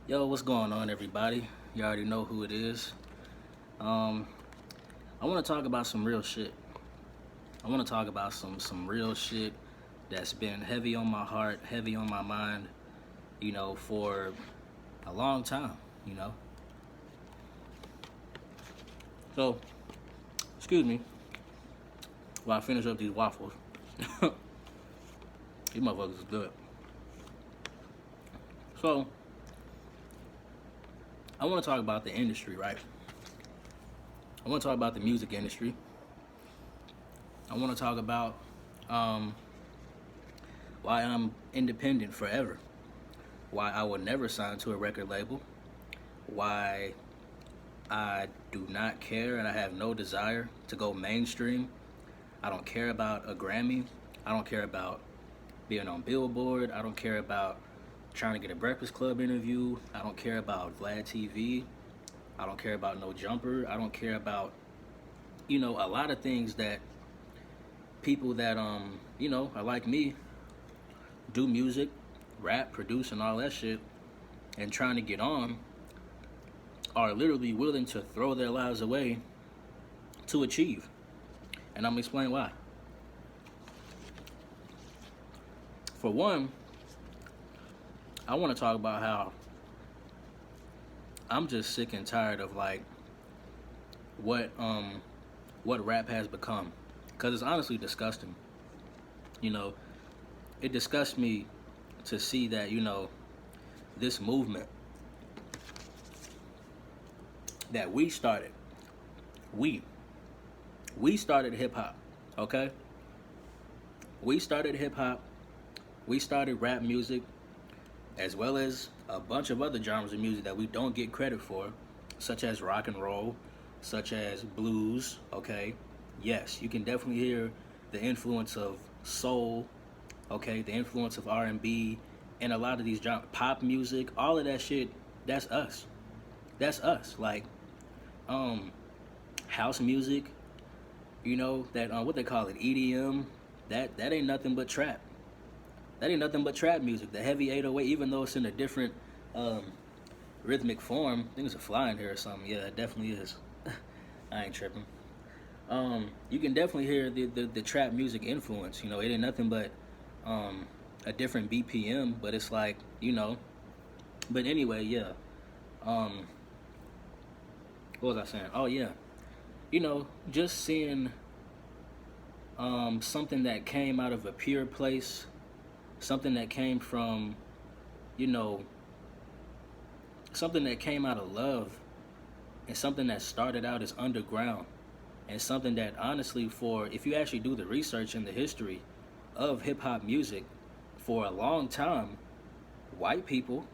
Yo, what's going on, everybody? You already know who it is. Um, I want to talk about some real shit. I want to talk about some real shit that's been heavy on my heart, heavy on my mind. For a long time. You know. So, excuse me, while I finish up these waffles. These motherfuckers is good. So, I want to talk about the industry, right? I want to talk about the music industry. I want to talk about um, why I'm independent forever, why I will never sign to a record label, why I do not care and I have no desire to go mainstream. I don't care about a Grammy. I don't care about being on Billboard. I don't care about trying to get a Breakfast Club interview. I don't care about Vlad TV. I don't care about No Jumper. I don't care about, a lot of things that people that, are like me, do music, rap, produce, and all that shit, and trying to get on, are literally willing to throw their lives away to achieve. And I'm gonna explain why. For one, I want to talk about how I'm just sick and tired of like what rap has become, because it's honestly disgusting. You know, it disgusts me to see that this movement that we started, we we started hip hop, okay? We started hip hop. We started rap music, as well as a bunch of other genres of music that we don't get credit for, such as rock and roll, such as blues. Okay, yes, you can definitely hear the influence of soul. Okay, the influence of R&B and a lot of these genres, pop music, all of that shit. That's us. That's us. Like um, house music. That what they call it, EDM. That ain't nothing but trap. That ain't nothing but trap music. The heavy 808, even though it's in a different um, rhythmic form. I think there's a fly in here or something. Yeah, it definitely is. I ain't tripping. You can definitely hear the trap music influence. It ain't nothing but um, a different BPM, but it's like, But anyway, yeah. Um, what was I saying? Oh, yeah. Just seeing something that came out of a pure place, something that came from, you know, something that came out of love, and something that started out as underground, and something that honestly, for if you actually do the research in the history of hip hop music, for a long time, white people,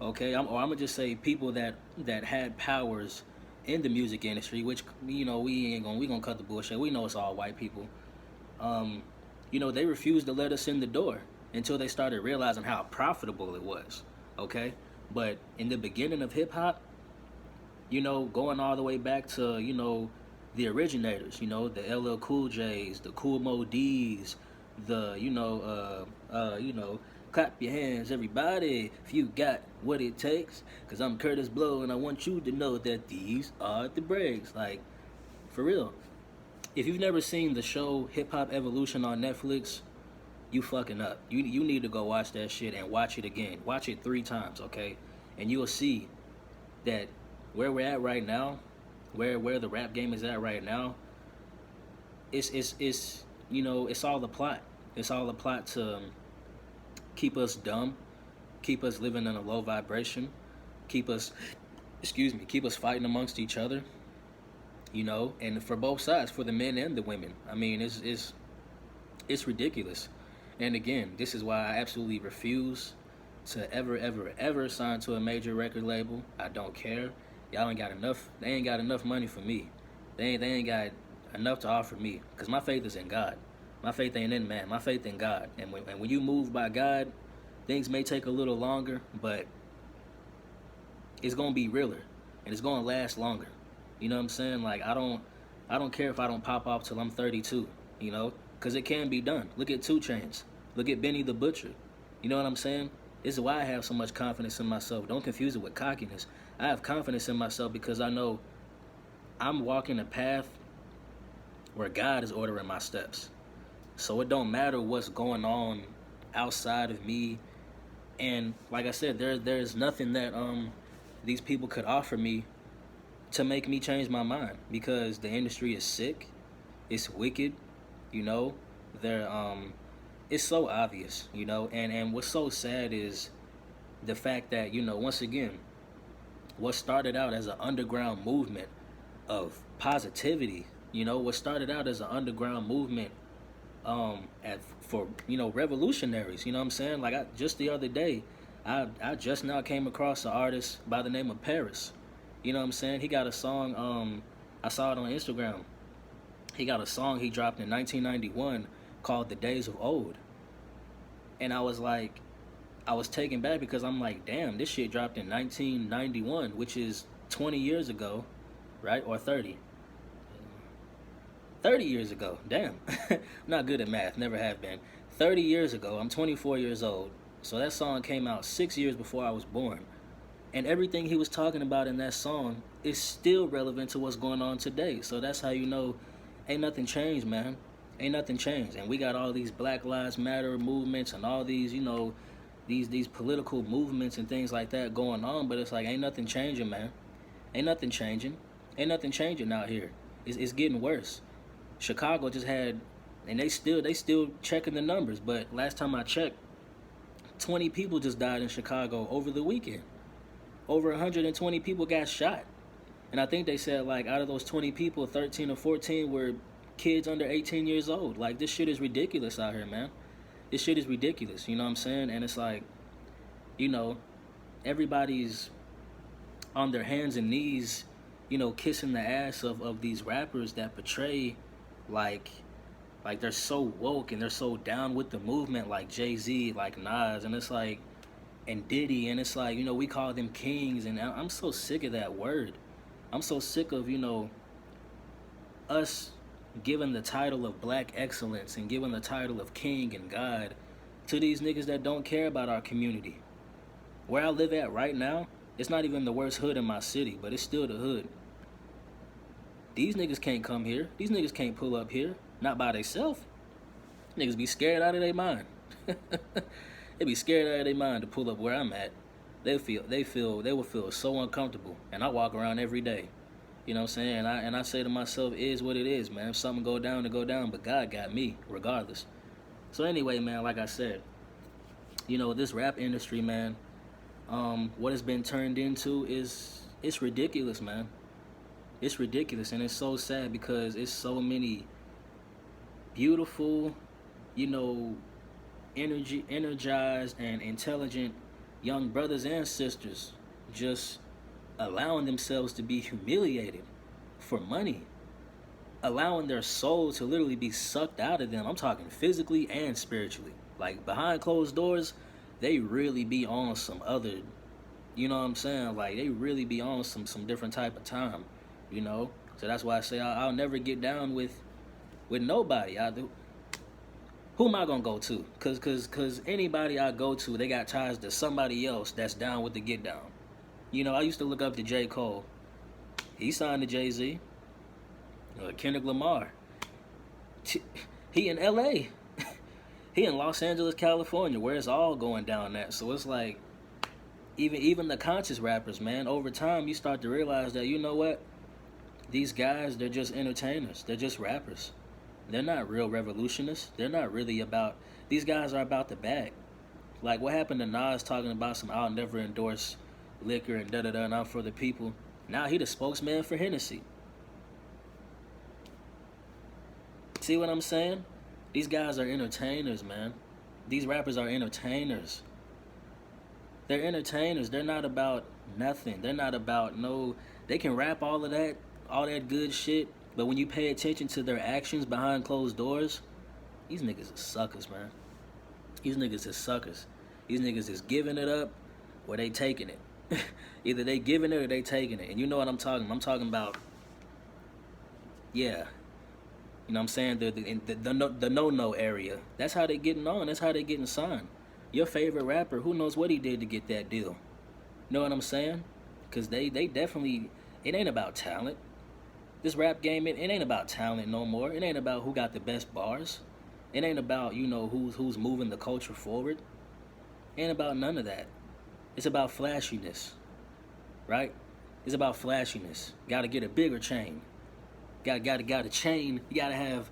okay, I'm gonna just say people that had powers in the music industry, which we gonna cut the bullshit. We know it's all white people. Um, they refused to let us in the door until they started realizing how profitable it was. Okay, but in the beginning of hip hop, going all the way back to the originators, the LL Cool J's, the Cool Mo D's, the clap your hands, everybody, if you got what it takes, cause I'm Curtis Blow and I want you to know that these are the breaks. Like, for real. If you've never seen the show Hip Hop Evolution on Netflix, you fucking up. You need to go watch that shit and watch it again. Watch it 3 times, okay? And you'll see that where we're at right now, where the rap game is at right now, it's it's all the plot. It's all the plot to keep us dumb, keep us living in a low vibration, keep us keep us fighting amongst each other, and for both sides, for the men and the women. I mean, it's ridiculous. And again, this is why I absolutely refuse to ever, ever, ever sign to a major record label. I don't care. Y'all ain't got enough. They ain't got enough money for me. They ain't got enough to offer me. Cause my faith is in God. My faith ain't in man. My faith in God. And when you move by God, things may take a little longer, but it's gonna be realer, and it's gonna last longer. You know what I'm saying? Like I don't care if I don't pop off till I'm 32. Cause it can be done. Look at 2 Chainz. Look at Benny the Butcher. You know what I'm saying? This is why I have so much confidence in myself. Don't confuse it with cockiness. I have confidence in myself because I know I'm walking a path where God is ordering my steps. So it don't matter what's going on outside of me. And like I said, there's nothing that these people could offer me to make me change my mind, because the industry is sick, it's wicked, you know. They're it's so obvious, you know. And what's so sad is the fact that, you know, once again, what started out as an underground movement of positivity, you know, what started out as an underground movement at for, you know, revolutionaries, you know what I'm saying? Like, I just the other day, I just now came across an artist by the name of Paris. You know what I'm saying? He got a song, I saw it on Instagram. He got a song he dropped in 1991 called The Days of Old. And I was taken back because I'm like, damn, this shit dropped in 1991, which is 20 years ago, right? Or 30. 30 years ago. Damn. I'm not good at math, never have been. 30 years ago, I'm 24 years old. So that song came out 6 years before I was born. And everything he was talking about in that song is still relevant to what's going on today. So that's how you know ain't nothing changed, man. Ain't nothing changed. And we got all these Black Lives Matter movements and all these, you know, these political movements and things like that going on, but it's like ain't nothing changing, man. Ain't nothing changing. Ain't nothing changing out here. It's getting worse. Chicago just had, and they still checking the numbers, but last time I checked, 20 people just died in Chicago over the weekend. Over 120 people got shot. And I think they said, like, out of those 20 people, 13 or 14 were kids under 18 years old. Like, this shit is ridiculous out here, man. This shit is ridiculous, you know what I'm saying? And it's like, you know, everybody's on their hands and knees, you know, kissing the ass of these rappers that portray like they're so woke and they're so down with the movement, like Jay-Z, like Nas, and it's like, and Diddy, and it's like, you know, we call them kings, and I'm so sick of that word. I'm so sick of, you know, us giving the title of black excellence and giving the title of king and God to these niggas that don't care about our community. Where I live at right now, it's not even the worst hood in my city, but it's still the hood. These niggas can't come here. These niggas can't pull up here. Not by themselves. Niggas be scared out of their mind. They be scared out of their mind to pull up where I'm at. They will feel so uncomfortable. And I walk around every day. You know what I'm saying? And I say to myself, it is what it is, man. If something go down, it go down. But God got me, regardless. So anyway, man, like I said, you know, this rap industry, man, what it's been turned into it's ridiculous, man. It's ridiculous, and it's so sad because it's so many beautiful, you know, energized and intelligent young brothers and sisters just allowing themselves to be humiliated for money, allowing their soul to literally be sucked out of them. I'm talking physically and spiritually. Like, behind closed doors, they really be on some other, you know what I'm saying? Like, they really be on some different type of time, you know? So that's why I say I'll never get down with nobody. Who am I gonna go to? Cause anybody I go to, they got ties to somebody else that's down with the get down. You know, I used to look up to J. Cole. He signed to Jay-Z. Kendrick Lamar. He in L.A. He in Los Angeles, California, where it's all going down at. So it's like, even the conscious rappers, man, over time you start to realize that, you know what? These guys, they're just entertainers. They're just rappers. They're not real revolutionists. They're not really about, these guys are about the bag. Like, what happened to Nas talking about some, I'll never endorse liquor and da-da-da, and I'm for the people. Now he the spokesman for Hennessy. See what I'm saying? These guys are entertainers, man. These rappers are entertainers. They're entertainers. They're not about nothing. They're not about no, they can rap all that good shit, but when you pay attention to their actions behind closed doors, these niggas are suckers, man. These niggas is suckers. These niggas is giving it up or they taking it. Either they giving it or they taking it. And you know what I'm talking about. I'm talking about, yeah. You know what I'm saying? The no-no area. That's how they getting on. That's how they getting signed. Your favorite rapper, who knows what he did to get that deal? Know what I'm saying? Because they definitely, it ain't about talent. This rap game, it ain't about talent no more. It ain't about who got the best bars. It ain't about, who's moving the culture forward. It ain't about none of that. It's about flashiness, right? It's about flashiness. Got to get a bigger chain. Got a chain. You got to have.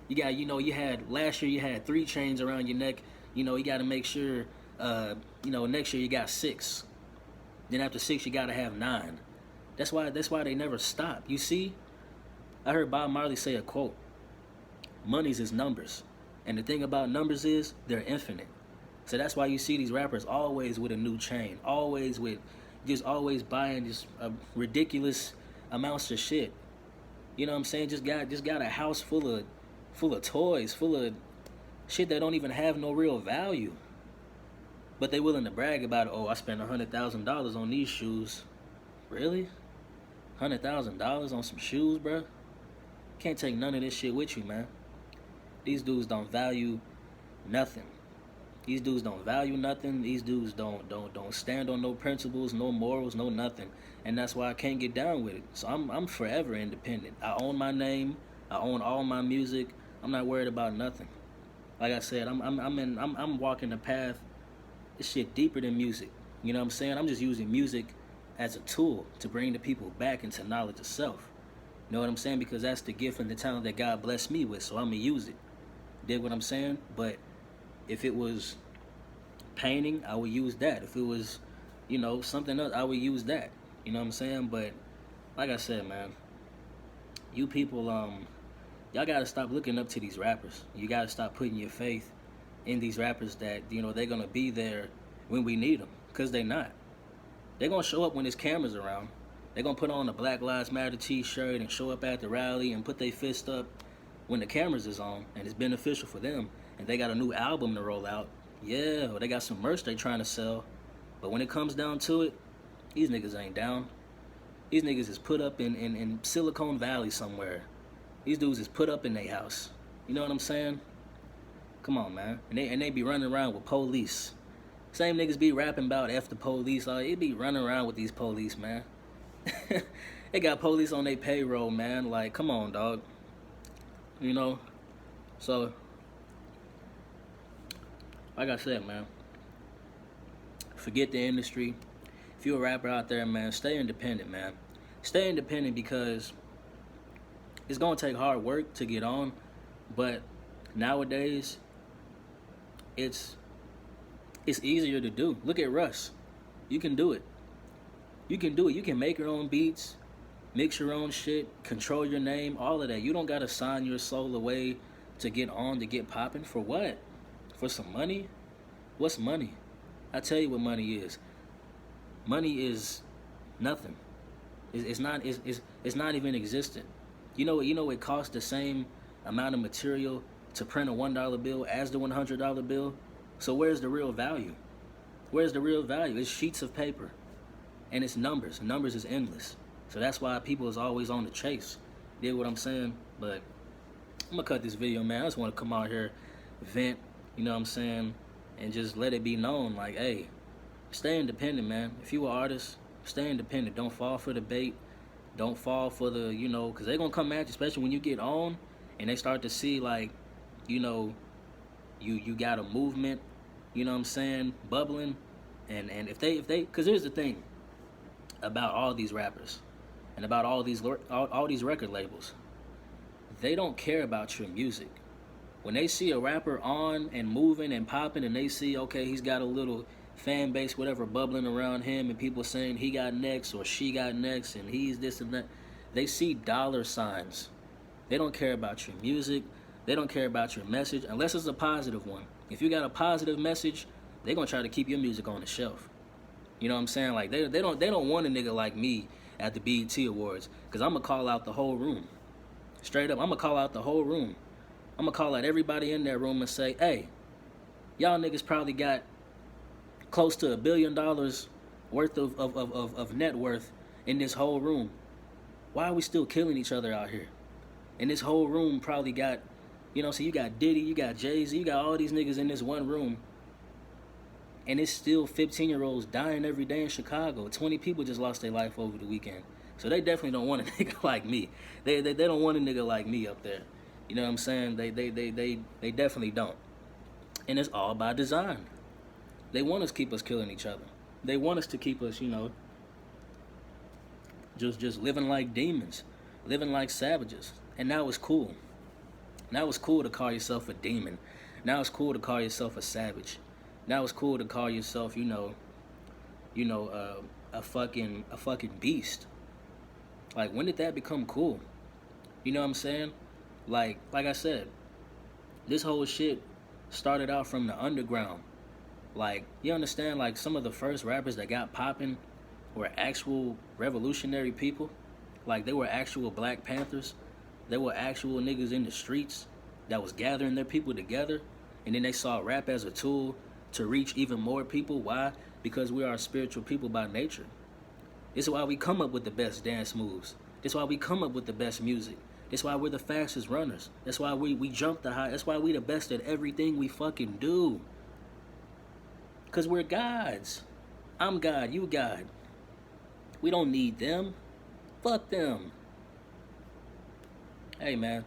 You had last year. You had 3 chains around your neck. You got to make sure. Next year you got 6. Then after 6, you got to have 9. That's why they never stop. You see, I heard Bob Marley say a quote. Money's is numbers, and the thing about numbers is they're infinite. So that's why you see these rappers always with a new chain, always buying just ridiculous amounts of shit. You know what I'm saying? Just got a house full of toys, full of shit that don't even have no real value. But they willing to brag about it. Oh, I spent $100,000 on these shoes. Really? $100,000 on some shoes, bro? Can't take none of this shit with you, man. These dudes don't value nothing. These dudes don't value nothing. These dudes don't stand on no principles, no morals, no nothing. And that's why I can't get down with it. So I'm forever independent. I own my name. I own all my music. I'm not worried about nothing. Like I said, I'm walking the path. This shit deeper than music. You know what I'm saying? I'm just using music as a tool to bring the people back into knowledge of self. You know what I'm saying? Because that's the gift and the talent that God blessed me with. So I'm gonna use it. Dig what I'm saying? But if it was painting, I would use that. If it was, something else, I would use that. You know what I'm saying? But like I said, man, you people, y'all gotta stop looking up to these rappers. You gotta stop putting your faith in these rappers that, they're gonna be there when we need them. Because they're not. They're gonna show up when there's cameras around. They're gonna put on a Black Lives Matter t-shirt and show up at the rally and put their fist up when the cameras is on and it's beneficial for them. And they got a new album to roll out. Yeah, or they got some merch they trying to sell. But when it comes down to it, these niggas ain't down. These niggas is put up in Silicon Valley somewhere. These dudes is put up in their house. You know what I'm saying? Come on, man. And they be running around with police. Same niggas be rapping about F the police. It be running around with these police, man. They got police on their payroll, man. Like, come on, dog. So, like I said, man, forget the industry. If you're a rapper out there, man, stay independent, man. Stay independent because it's going to take hard work to get on. But nowadays, it's easier to do. Look at Russ. You can do it. You can do it. You can make your own beats, mix your own shit, control your name, all of that. You don't got to sign your soul away to get on, to get popping. For what? For some money? What's money? I tell you what money is. Money is nothing. It's not even existent. It costs the same amount of material to print a $1 bill as the $100 bill. So where's the real value? Where's the real value? It's sheets of paper. And it's numbers. Numbers is endless. So that's why people is always on the chase. You get what I'm saying? But I'm going to cut this video, man. I just want to come out here, vent, you know what I'm saying, and just let it be known, like, hey, stay independent, man. If you an artist, stay independent. Don't fall for the bait. Don't fall for the, because they're going to come at you, especially when you get on and they start to see, like, you got a movement, you know what I'm saying, bubbling. And if they, because here's the thing about all these rappers and about all these record labels, they don't care about your music. When they see a rapper on and moving and popping and they see, okay, he's got a little fan base, whatever, bubbling around him and people saying he got next or she got next and he's this and that, they see dollar signs. They don't care about your music. They don't care about your message unless it's a positive one. If you got a positive message, they're going to try to keep your music on the shelf. You know what I'm saying? Like, they don't want a nigga like me at the BET Awards, because I'm going to call out the whole room. Straight up, I'm going to call out the whole room. I'm going to call out everybody in that room and say, hey, y'all niggas probably got close to $1 billion worth of net worth in this whole room. Why are we still killing each other out here? And this whole room probably got, so you got Diddy, you got Jay-Z, you got all these niggas in this one room. And it's still 15-year-olds dying every day in Chicago. 20 people just lost their life over the weekend. So they definitely don't want a nigga like me. They don't want a nigga like me up there. You know what I'm saying? They definitely don't. And it's all by design. They want us to keep us killing each other. They want us to keep us, just living like demons, living like savages. And now it's cool. Now it's cool to call yourself a demon. Now it's cool to call yourself a savage. Now it's cool to call yourself, a fucking beast. Like, when did that become cool? You know what I'm saying? Like I said, this whole shit started out from the underground. Like, you understand, like, some of the first rappers that got popping were actual revolutionary people. Like, they were actual Black Panthers. They were actual niggas in the streets that was gathering their people together. And then they saw rap as a tool to reach even more people. Why? Because we are spiritual people by nature. This is why we come up with the best dance moves. This is why we come up with the best music. That's why we're the fastest runners. That's why we jump the high. That's why we the best at everything we fucking do. Because we're gods. I'm God, you God. We don't need them. Fuck them. Hey, man.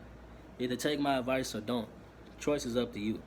Either take my advice or don't. Choice is up to you.